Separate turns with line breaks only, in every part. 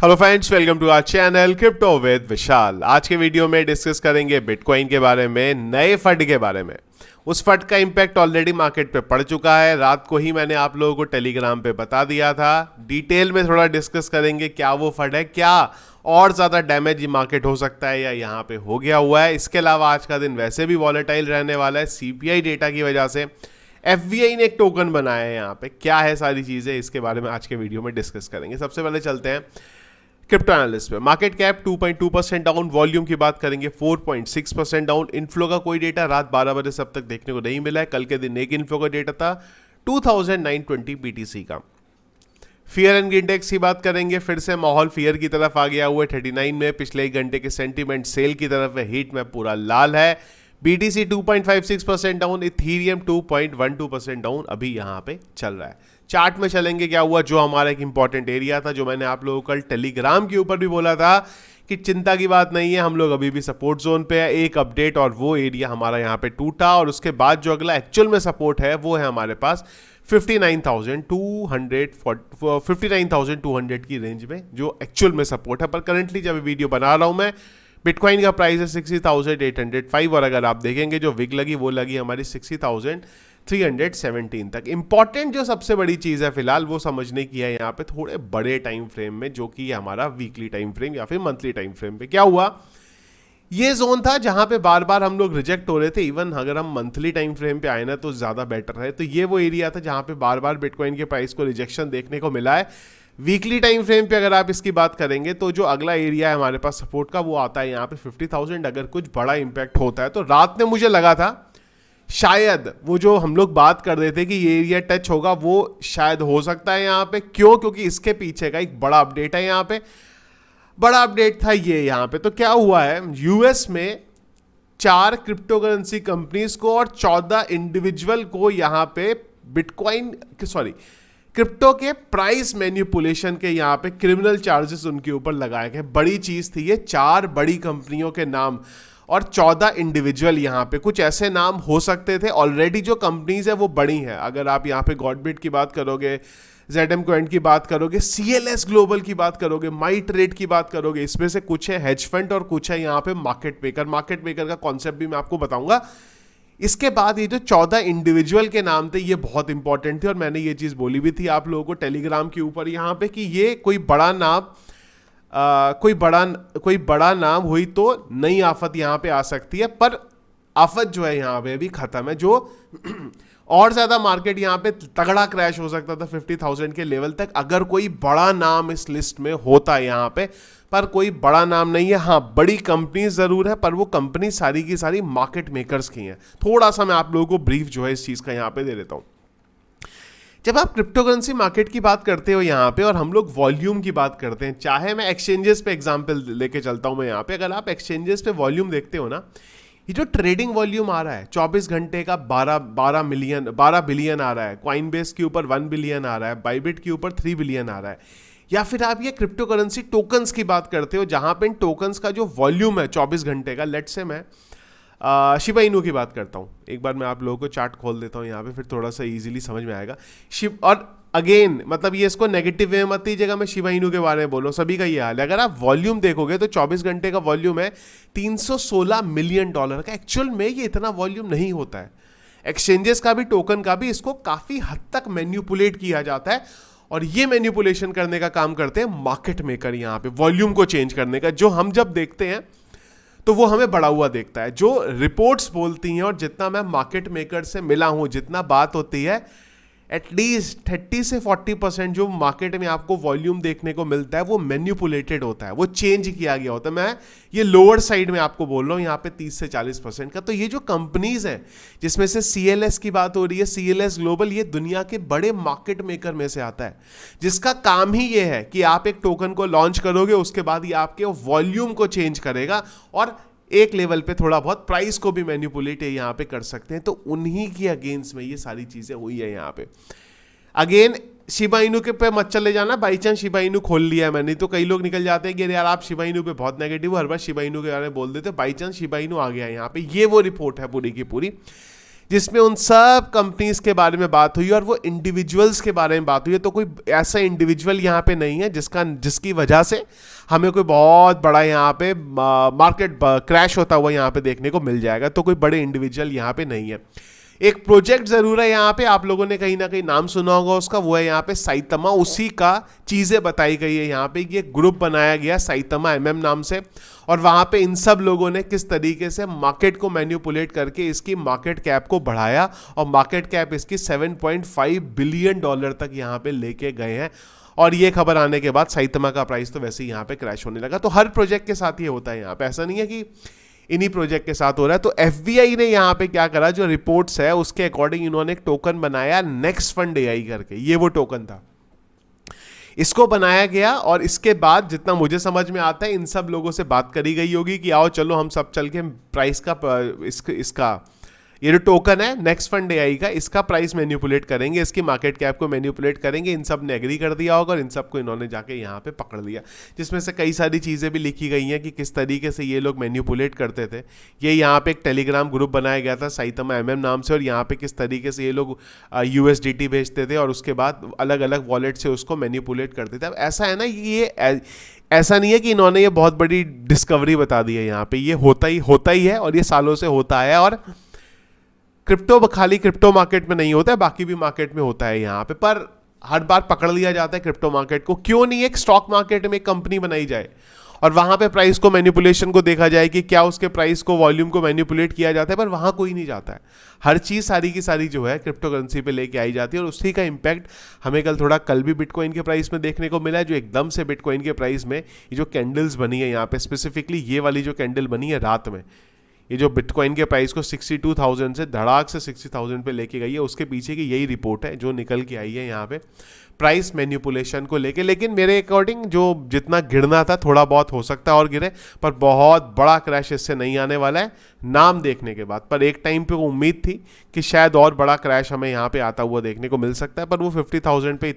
Hello friends, welcome to our channel crypto with Vishal. आज के video में डिस्कस करेंगे बिटकॉइन के बारे में, नए फंड के बारे में। उस फंड का इम्पैक्ट ऑलरेडी मार्केट पे पड़ चुका है। रात को ही मैंने आप लोगों को टेलीग्राम पे बता दिया था। डिटेल में थोड़ा डिस्कस करेंगे क्या वो फंड है, क्या और ज़्यादा डैमेज मार्केट हो सकता है या यहाँ पे हो गया हुआ है। इसके अलावा आज का दिन वैसे भी वॉलेटाइल रहने वाला है सीपीआई डेटा की वजह से। एफवीआई ने एक टोकन बनाया है, यहाँ पे क्या है सारी चीज़ें इसके बारे में आज के वीडियो में डिस्कस करेंगे। सबसे पहले चलते हैं क्रिप्टो एनालिस्ट पे। मार्केट कैप 2.2% डाउन, वॉल्यूम की बात करेंगे 4.6% डाउन। इन्फ्लो का कोई डेटा रात 12 बजे से अब तक देखने को नहीं मिला है। कल के दिन एक इन्फ्लो का डेटा था 2920 बीटीसी का। फियर एंड इंडेक्स की बात करेंगे, फिर से माहौल फियर की तरफ आ गया हुआ है 39 में। पिछले एक घंटे के सेंटीमेंट सेल की तरफ है, हीट में पूरा लाल है। बीटीसी 2.56% डाउन, इथीरियम 2.12% डाउन अभी यहाँ पे चल रहा है। चार्ट में चलेंगे क्या हुआ, जो हमारा एक इंपॉर्टेंट एरिया था, जो मैंने आप लोगों को कल टेलीग्राम के ऊपर भी बोला था कि चिंता की बात नहीं है, हम लोग अभी भी सपोर्ट जोन पे है। एक अपडेट और वो एरिया हमारा यहाँ पे टूटा, और उसके बाद जो अगला एक्चुअल में सपोर्ट है वो है हमारे पास 59,200 की रेंज में, जो एक्चुअल में सपोर्ट है। पर करंटली जब वीडियो बना रहा हूँ मैं, बिटकॉइन का प्राइस है 60,805, और अगर आप देखेंगे जो विग लगी वो लगी हमारी 60,317 तक। इंपॉर्टेंट जो सबसे बड़ी चीज़ है फिलहाल वो समझने की है यहाँ पे थोड़े बड़े टाइम फ्रेम में, जो कि हमारा वीकली टाइम फ्रेम या फिर मंथली टाइम फ्रेम पे क्या हुआ। ये जोन था जहां पे बार बार हम लोग रिजेक्ट हो रहे थे। इवन अगर हम मंथली टाइम फ्रेम पे आए ना तो ज़्यादा बेटर है। तो ये वो एरिया था जहां पे बार बार बिटकॉइन के प्राइस को रिजेक्शन देखने को मिला है। वीकली टाइम फ्रेम पे अगर आप इसकी बात करेंगे तो जो अगला एरिया है हमारे पास सपोर्ट का वो आता है यहाँ पे 50,000। अगर कुछ बड़ा इंपैक्ट होता है तो रात में मुझे लगा था शायद वो जो हम लोग बात कर रहे थे कि ये एरिया टच होगा वो शायद हो सकता है यहाँ पे। क्यों? क्योंकि इसके पीछे का एक बड़ा अपडेट है। यहाँ पे बड़ा अपडेट था ये यहाँ पे। तो क्या हुआ है, यूएस में 4 क्रिप्टो करेंसी कंपनीज को और 14 इंडिविजुअल को यहाँ पे क्रिप्टो के प्राइस मैनिपुलेशन के यहाँ पे क्रिमिनल चार्जेस उनके ऊपर लगाए गए। बड़ी चीज थी ये। 4 बड़ी कंपनियों के नाम और 14 इंडिविजुअल। यहाँ पे कुछ ऐसे नाम हो सकते थे। ऑलरेडी जो कंपनीज है वो बड़ी हैं। अगर आप यहाँ पे गॉडबिट की बात करोगे, ZM Coin की बात करोगे, CLS ग्लोबल की बात करोगे, माइट रेट की बात करोगे, इसमें से कुछ है हेज फंड और कुछ है यहाँ पे मार्केट मेकर। मार्केट मेकर का कॉन्सेप्ट भी मैं आपको बताऊंगा। इसके बाद ये जो 14 इंडिविजुअल के नाम थे ये बहुत इंपॉर्टेंट थे, और मैंने ये चीज़ बोली भी थी आप लोगों को टेलीग्राम के ऊपर यहाँ पे कि ये कोई बड़ा नाम कोई बड़ा नाम हुई तो नई आफत यहाँ पे आ सकती है। पर आफत जो है यहाँ पे अभी खत्म है। जो और ज्यादा मार्केट यहाँ पे तगड़ा क्रैश हो सकता था 50,000 के लेवल तक अगर कोई बड़ा नाम इस लिस्ट में होता है यहाँ पे। पर कोई बड़ा नाम नहीं है। हाँ, बड़ी कंपनी जरूर है, पर वो कंपनी सारी की सारी मार्केट मेकर्स की हैं। थोड़ा सा मैं आप लोगों को ब्रीफ जो है इस चीज का यहाँ पे दे देता हूँ। जब आप क्रिप्टो करेंसी मार्केट की बात करते हो यहाँ पे, और हम लोग वॉल्यूम की बात करते हैं, चाहे मैं एक्सचेंजेस पे एग्जांपल लेके चलता हूँ मैं यहाँ पे। अगर आप एक्सचेंजेस पे वॉल्यूम देखते हो ना, ये जो ट्रेडिंग वॉल्यूम आ रहा है 24 घंटे का 12 बिलियन आ रहा है। कॉइनबेस के ऊपर 1 बिलियन आ रहा है, बाइबिट के ऊपर 3 बिलियन आ रहा है। या फिर आप ये क्रिप्टो करेंसी टोकन्स की बात करते हो, जहां पे इन टोकन्स का जो वॉल्यूम है 24 घंटे का, लेट से मैं शिबा इनू की बात करता हूँ। एक बार मैं आप लोगों को चार्ट खोल देता हूँ यहाँ पे, फिर थोड़ा सा इजीली समझ में आएगा। और अगेन मतलब ये इसको नेगेटिव वे मत लीजिएगा, मैं शिबा इनू के बारे में बोल रहा हूँ, सभी का ये हाल है। अगर आप वॉल्यूम देखोगे तो 24 घंटे का वॉल्यूम है $316 मिलियन का। एक्चुअल में ये इतना वॉल्यूम नहीं होता है। एक्सचेंजेस का भी, टोकन का भी, इसको काफी हद तक मैन्युपुलेट किया जाता है, और ये मैन्युपुलेशन करने का काम करते हैं मार्केट मेकर यहाँ पे, वॉल्यूम को चेंज करने का। जो हम जब देखते हैं तो वो हमें बढ़ा हुआ देखता है। जो रिपोर्ट्स बोलती हैं और जितना मैं मार्केट मेकर से मिला हूं, जितना बात होती है, एटलीस्ट 30 से 40% जो मार्केट में आपको वॉल्यूम देखने को मिलता है वो मैन्युपुलेटेड होता है, वो चेंज किया गया होता है। मैं ये लोअर साइड में आपको बोल रहा हूँ यहाँ पे 30 से 40% का। तो ये जो कंपनीज हैं जिसमें से CLS की बात हो रही है, CLS ग्लोबल, ये दुनिया के बड़े मार्केट मेकर में से आता है, जिसका काम ही ये है कि आप एक टोकन को लॉन्च करोगे, उसके बाद ये आपके वॉल्यूम को चेंज करेगा और एक लेवल पे थोड़ा बहुत प्राइस को भी मैनिपुलेट यहाँ पे कर सकते हैं। तो उन्हीं की अगेंस्ट में ये सारी चीजें हुई है यहाँ पे। अगेन शिबा इनू के पे मत चले जाना, बाई चांस शिबा इनू खोल लिया है मैंने, तो कई लोग निकल जाते हैं कि यार आप शिबा इनू पे बहुत नेगेटिव हो, हर बार शिबा इनू के बारे में बोल देते, बाई चांस शिबा इनू आ गया है यहाँ पे। ये वो रिपोर्ट है पूरी की पूरी। जिसमें उन सब कंपनीज के बारे में बात हुई और वो इंडिविजुअल्स के बारे में बात हुई है। तो कोई ऐसा इंडिविजुअल यहाँ पे नहीं है जिसकी वजह से हमें कोई बहुत बड़ा यहाँ पे मार्केट क्रैश होता हुआ यहाँ पे देखने को मिल जाएगा। तो कोई बड़े इंडिविजुअल यहाँ पे नहीं है। एक प्रोजेक्ट जरूर है यहाँ पे, आप लोगों ने कहीं ना कहीं नाम सुना होगा उसका, वो है यहाँ पे साइतामा। उसी का चीजें बताई गई है यहाँ पे। ये ग्रुप बनाया गया साइतामा एमएम नाम से, और वहां पे इन सब लोगों ने किस तरीके से मार्केट को मैनिपुलेट करके इसकी मार्केट कैप को बढ़ाया और मार्केट कैप इसकी 7.5 बिलियन डॉलर तक यहाँ पे लेके गए हैं। और ये खबर आने के बाद साइतामा का प्राइस तो वैसे ही यहाँ पे क्रैश होने लगा। तो हर प्रोजेक्ट के साथ ये होता है यहाँ पे, ऐसा नहीं है कि इन्हीं प्रोजेक्ट के साथ हो रहा है। तो एफबीआई ने यहाँ पे क्या करा, जो रिपोर्ट्स है उसके अकॉर्डिंग इन्होंने एक टोकन बनाया नेक्स्ट फंड एआई करके। ये वो टोकन था, इसको बनाया गया। और इसके बाद जितना मुझे समझ में आता है, इन सब लोगों से बात करी गई होगी कि आओ चलो हम सब चल के प्राइस का इसका ये जो टोकन है नेक्स्ट फंड एआई का, इसका प्राइस मैनिपुलेट करेंगे, इसकी मार्केट कैप को मैनिपुलेट करेंगे। इन सब ने एग्री कर दिया होगा और इन सब को इन्होंने जाके यहाँ पे पकड़ लिया, जिसमें से कई सारी चीज़ें भी लिखी गई हैं कि किस तरीके से ये लोग मैनिपुलेट करते थे। ये यहाँ पे एक टेलीग्राम ग्रुप बनाया गया था साइतामा एमएम नाम से, और यहाँ पे किस तरीके से ये लोग USDT भेजते थे और उसके बाद अलग अलग वॉलेट से उसको मैनिपुलेट करते थे। अब ऐसा है ना, ये ऐसा नहीं है कि इन्होंने ये बहुत बड़ी डिस्कवरी बता दी है यहाँ पे, ये होता ही है और ये सालों से होता है। और खाली क्रिप्टो मार्केट में नहीं होता है, बाकी भी मार्केट में होता है यहाँ पे, पर हर बार पकड़ लिया जाता है क्रिप्टो मार्केट को। क्यों नहीं एक स्टॉक मार्केट में एक कंपनी बनाई जाए और वहां पे प्राइस को मैनिपुलेशन को देखा जाए कि क्या उसके प्राइस को वॉल्यूम को मैनिपुलेट किया जाता है, पर वहां कोई नहीं जाता है। हर चीज सारी की सारी जो है क्रिप्टो करेंसी पे लेके आई जाती है और उसी का इंपैक्ट हमें कल भी बिटकॉइन के प्राइस में देखने को मिला है, जो एकदम से बिटकॉइन के प्राइस में ये जो कैंडल्स बनी है यहाँ पे, स्पेसिफिकली ये वाली जो कैंडल बनी है रात में, ये जो बिटकॉइन के प्राइस को 62,000 से धड़ाक से 60,000 पे लेके गई है, उसके पीछे की यही रिपोर्ट है जो निकल के आई है यहाँ पे प्राइस मैनिपुलेशन को लेके। लेकिन मेरे अकॉर्डिंग जो जितना गिरना था थोड़ा बहुत हो सकता है और गिरे, पर बहुत बड़ा क्रैश इससे नहीं आने वाला है नाम देखने के बाद। पर एक टाइम पे उम्मीद थी कि शायद और बड़ा क्रैश हमें यहाँ पे आता हुआ देखने को मिल सकता है, पर वो 50,000 पे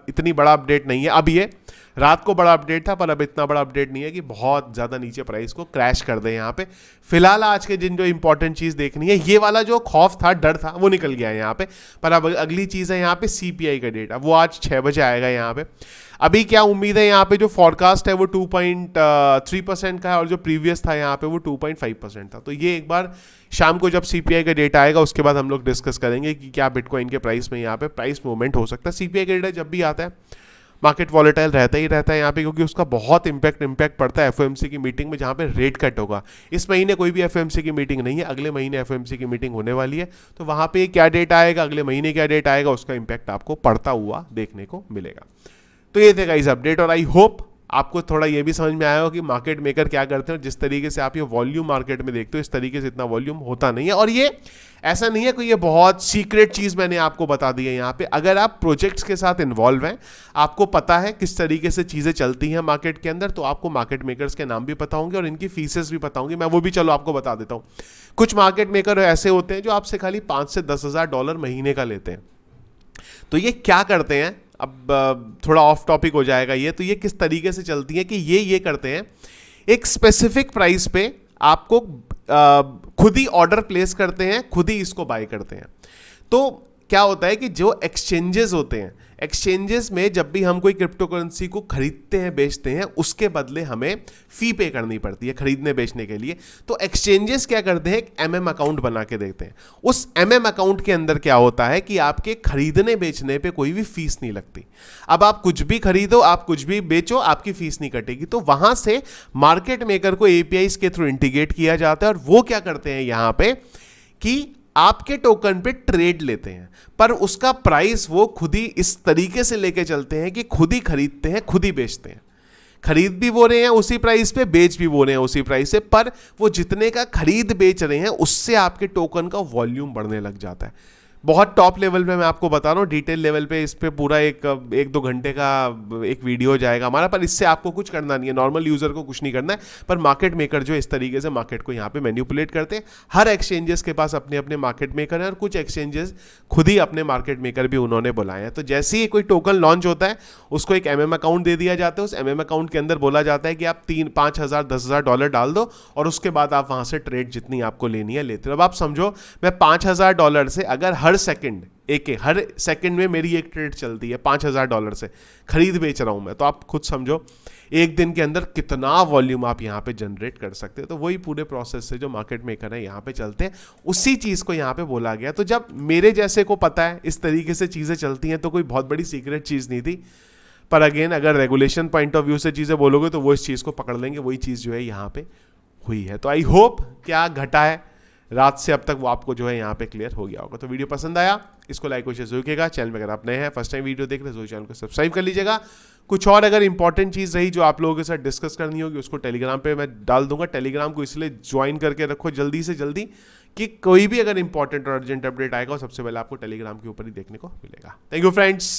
इतनी बड़ा अपडेट नहीं है। अब ये रात को बड़ा अपडेट था, पर अब इतना बड़ा अपडेट नहीं है कि बहुत ज़्यादा नीचे प्राइस को क्रैश कर दे यहाँ पे। फिलहाल आज के दिन जो इंपॉर्टेंट चीज़ देखनी है, ये वाला जो खौफ था, डर था, वो निकल गया है यहाँ पे। पर अब अगली चीज़ है यहाँ पे CPI का डेटा, वो आज 6 बजे आएगा यहाँ पे। अभी क्या उम्मीद है यहाँ पे, जो फॉरकास्ट है वो 2.3% का है और जो प्रीवियस था यहाँ पे वो 2.5% था। तो ये एक बार शाम को जब CPI का डेटा आएगा उसके बाद हम लोग डिस्कस करेंगे कि क्या बिटकॉइन के प्राइस में यहाँ पे प्राइस मूवमेंट हो सकता है। CPI का डेटा जब भी आता है मार्केट वॉलेटाइल रहता ही रहता है यहाँ पे, क्योंकि उसका बहुत इम्पैक्ट पड़ता है FOMC की मीटिंग में, जहाँ पे रेट कट होगा। इस महीने कोई भी FOMC की मीटिंग नहीं है, अगले महीने FOMC की मीटिंग होने वाली है। तो वहाँ पे क्या डेट आएगा, अगले महीने क्या डेट आएगा, उसका इम्पैक्ट आपको पड़ता हुआ देखने को मिलेगा। तो ये थे गाइस अपडेट, और आई होप आपको थोड़ा ये भी समझ में आया हो कि मार्केट मेकर क्या करते हैं। जिस तरीके से आप ये वॉल्यूम मार्केट में देखते हो, इस तरीके से इतना वॉल्यूम होता नहीं है। और ये ऐसा नहीं है कि ये बहुत सीक्रेट चीज़ मैंने आपको बता दी है यहाँ पे। अगर आप प्रोजेक्ट्स के साथ इन्वॉल्व हैं, आपको पता है किस तरीके से चीज़ें चलती हैं मार्केट के अंदर, तो आपको मार्केट मेकर्स के नाम भी पता होंगे और इनकी फीसेस भी पता होंगी। मैं वो भी चलो आपको बता देता हूँ। कुछ मार्केट मेकर ऐसे होते हैं जो आपसे खाली 5 से 10,000 डॉलर महीने का लेते हैं। तो ये क्या करते हैं, अब थोड़ा ऑफ टॉपिक हो जाएगा ये, तो ये किस तरीके से चलती है कि ये करते हैं, एक स्पेसिफिक प्राइस पे आपको खुद ही ऑर्डर प्लेस करते हैं, खुद ही इसको बाय करते हैं। तो क्या होता है कि जो एक्सचेंजेस होते हैं, एक्सचेंजेस में जब भी हम कोई क्रिप्टो करेंसी को खरीदते हैं बेचते हैं, उसके बदले हमें फी पे करनी पड़ती है खरीदने बेचने के लिए। तो एक्सचेंजेस क्या करते हैं, एक MM अकाउंट बना के देते हैं। उस MM अकाउंट के अंदर क्या होता है कि आपके खरीदने बेचने पे कोई भी फीस नहीं लगती। अब आप कुछ भी खरीदो, आप कुछ भी बेचो, आपकी फीस नहीं कटेगी। तो वहां से मार्केट मेकर को APIs के थ्रू इंटीग्रेट किया जाता है, और वो क्या करते हैं यहाँ पे कि आपके टोकन पे ट्रेड लेते हैं, पर उसका प्राइस वो खुद ही इस तरीके से लेके चलते हैं कि खुद ही खरीदते हैं, खुद ही बेचते हैं। खरीद भी वो रहे हैं उसी प्राइस पे, बेच भी वो रहे हैं उसी प्राइस से, पर वो जितने का खरीद बेच रहे हैं उससे आपके टोकन का वॉल्यूम बढ़ने लग जाता है। बहुत टॉप लेवल पे मैं आपको बता रहा हूँ, डिटेल लेवल पे इस पे पूरा एक दो घंटे का एक वीडियो जाएगा हमारा, पर इससे आपको कुछ करना नहीं है, नॉर्मल यूजर को कुछ नहीं करना है। पर मार्केट मेकर जो इस तरीके से मार्केट को यहाँ पे मैनिपुलेट करते हैं। हर एक्सचेंजेस के पास अपने अपने मार्केट मेकर हैं और कुछ एक्सचेंजेस खुद ही अपने मार्केट मेकर भी उन्होंने बुलाए हैं। तो जैसे ही कोई टोकन लॉन्च होता है उसको एक MM अकाउंट दे दिया जाता है, उस MM अकाउंट के अंदर बोला जाता है कि आप 5,000 10,000 डॉलर डाल दो और उसके बाद आप वहां से ट्रेड जितनी आपको लेनी है लेते हो। अब आप समझो मैं 5,000 डॉलर से अगर हर सेकंड में मेरी एक ट्रेड चलती है 5,000 डॉलर से खरीद बेच रहा हूं मैं, तो आप खुद समझो एक दिन के अंदर कितना वॉल्यूम आप यहां पे जनरेट कर सकते हो। तो वही पूरे प्रोसेस से जो मार्केट मेकर है यहां पे चलते हैं, उसी चीज को यहां पे बोला गया। तो जब मेरे जैसे को पता है इस तरीके से चीजें चलती हैं तो कोई बहुत बड़ी सीक्रेट चीज नहीं थी। पर अगेन अगर रेगुलेशन पॉइंट ऑफ व्यू से चीजें बोलोगे तो वो इस चीज को पकड़ लेंगे, वही चीज जो है यहाँ पे हुई है। तो आई होप क्या घटा है रात से अब तक वो आपको जो है यहाँ पे क्लियर हो गया होगा। तो वीडियो पसंद आया इसको लाइक और शेयर जरूर कीजिएगा। चैनल में अगर आप नए हैं, फर्स्ट टाइम वीडियो देख रहे हैं तो चैनल को सब्सक्राइब कर लीजिएगा। कुछ और अगर इंपॉर्टेंट चीज़ रही जो आप लोगों के साथ डिस्कस करनी होगी उसको टेलीग्राम पे मैं डाल दूंगा। टेलीग्राम को इसलिए ज्वाइन करके रखो जल्दी से जल्दी कि कोई भी अगर इंपॉर्टेंट और अर्जेंट अपडेट आएगा सबसे पहले आपको टेलीग्राम के ऊपर ही देखने को मिलेगा। Thank you friends.